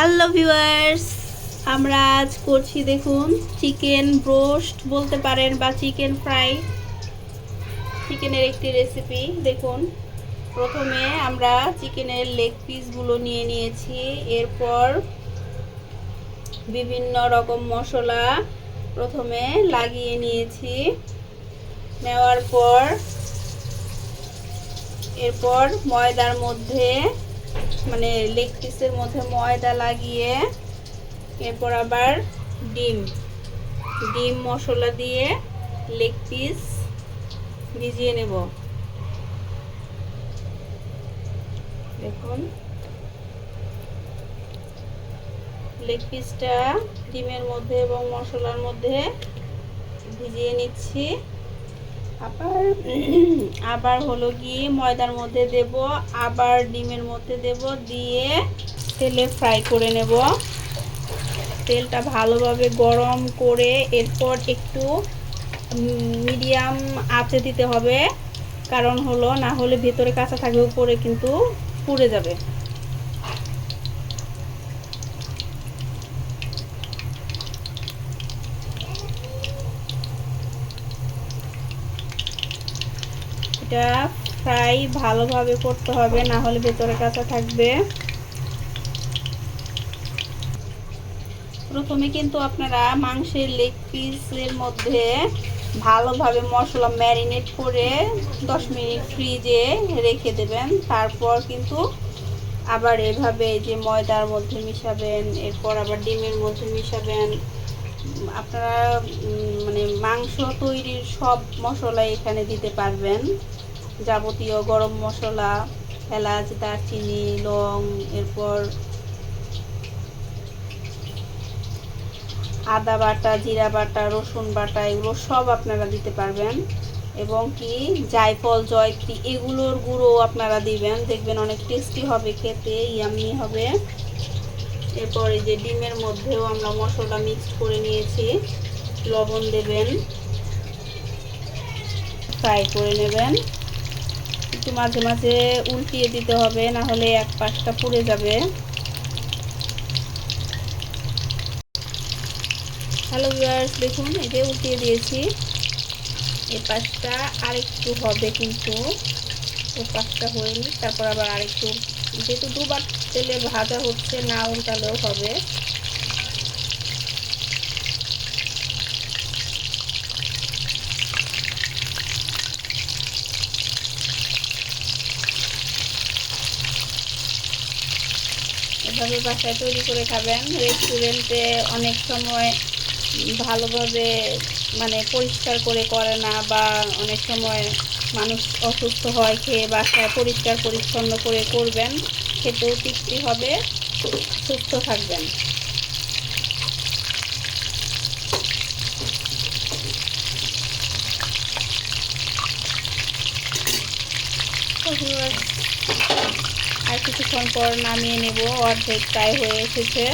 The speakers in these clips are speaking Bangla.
হ্যালো ভিউয়ার্স, আমরা আজ করছি দেখুন চিকেন ব্রোস্ট বলতে পারেন বা চিকেন ফ্রাই। চিকেনের একটি রেসিপি দেখুন। প্রথমে আমরা চিকেনের লেগ পিসগুলো নিয়ে নিয়েছি, এরপর বিভিন্ন রকম মশলা প্রথমে লাগিয়ে নিয়েছি। নেওয়ার পর এরপর ময়দার মধ্যে মানে লেগ পিসের মধ্যে ময়দা লাগিয়ে এরপর আবার ডিম ডিম মশলা দিয়ে লেগ পিস ভিজিয়ে নেব। দেখুন লেগ পিসটা ডিমের মধ্যে এবং মশলার মধ্যে ভিজিয়ে নিচ্ছি। আবার আবার হলো কি ময়দার মধ্যে দেব, আবার ডিমের মধ্যে দেব, দিয়ে তেলে ফ্রাই করে নেব। তেলটা ভালোভাবে গরম করে এরপর একটু মিডিয়াম আঁচে দিতে হবে, কারণ হলো না হলে ভেতরে কাঁচা থাকবে, উপরে কিন্তু পুড়ে যাবে। এটা ফ্রাই ভালোভাবে করতে হবে, না হলে ভেতরে কাঁচা থাকবে। প্রথমে কিন্তু আপনারা মাংসের লেগ পিসের মধ্যে ভালোভাবে মশলা ম্যারিনেট করে 10 মিনিট ফ্রিজে রেখে দেবেন। তারপর কিন্তু আবার এভাবে যে ময়দার মধ্যে মিশাবেন, এরপর আবার ডিমের মধ্যে মিশাবেন। আপনারা মানে মাংস তৈরির সব মশলা এখানে দিতে পারবেন, যাবতীয় গরম মশলা, এলাচ, দারচিনি, লং, এরপর আদা বাটা, জিরা বাটা, রসুন বাটা, এগুলো সব আপনারা দিতে পারবেন। এবং কি জায়ফল, জয়ত্রী এগুলোর গুঁড়ো আপনারা দিবেন, দেখবেন অনেক টেস্টি হবে, খেতে ইয়াম্মি হবে। এরপর এই যে ডিমের মধ্যেও আমরা মশলা মিক্স করে নিয়েছি, লবণ দেবেন, ফ্রাই করে নেবেন। একটু মাঝে মাঝে উল্টিয়ে দিতে হবে, না হলে এক পাশটা পুড়ে যাবে। হ্যালো ভিউয়ার্স, দেখুন এই যে উল্টিয়ে দিয়েছি। এই পাশটা আরেকটু হবে, কিন্তু ওই পাশটা হয়নি। তারপর আবার আরেকটু, যেহেতু দুবার তেলে ভাজা হচ্ছে, না উল্টালেও হবে। এভাবে বাসায় তৈরি করে খাবেন। রেস্টুরেন্টে অনেক সময় ভালোভাবে মানে পরিষ্কার করে না, বা অনেক সময় মানুষ অসুস্থ হয় খেয়ে। বাসায় পরিষ্কার পরিচ্ছন্ন করে করবেন, খেতেও তৃপ্তি হবে, সুস্থ থাকবেন। আর কিছুক্ষণ পর নামিয়ে নেব, অর্ধেক প্রায় হয়ে এসেছে,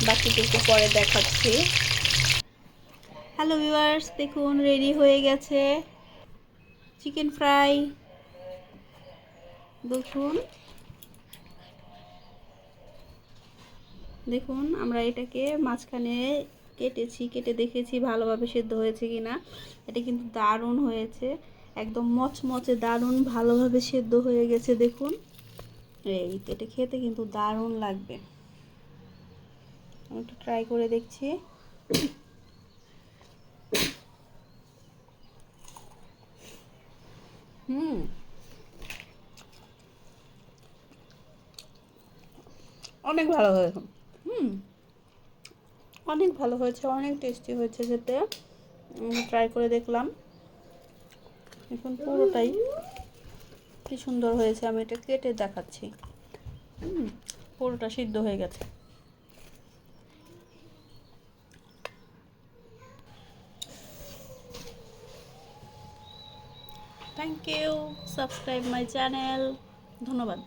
বাকিটুকু পরে দেখাচ্ছি। হ্যালো ভিউয়ার্স, দেখুন রেডি হয়ে গেছে চিকেন ফ্রাই। দেখুন দেখুন আমরা এটাকে মাঝখানে কেটে দেখেছি ভালোভাবে সেদ্ধ হয়েছে কিনা। এটা কিন্তু দারুণ হয়েছে, একদম মচমচে দারুণ ভালোভাবে সেদ্ধ হয়ে গেছে। দেখুন এই এটা খেতে কিন্তু দারুণ লাগবে। আমি একটু ট্রাই করে দেখছি। অনেক ভালো হয়েছে। অনেক ভালো হয়েছে, অনেক টেস্টি হয়েছে খেতে। ট্রাই করে দেখলাম, এখন পুরোটাই কি সুন্দর হয়েছে। আমি এটা কেটে দেখাচ্ছি। পুরোটা সিদ্ধ হয়ে গেছে। Thank you, subscribe my channel. ধন্যবাদ।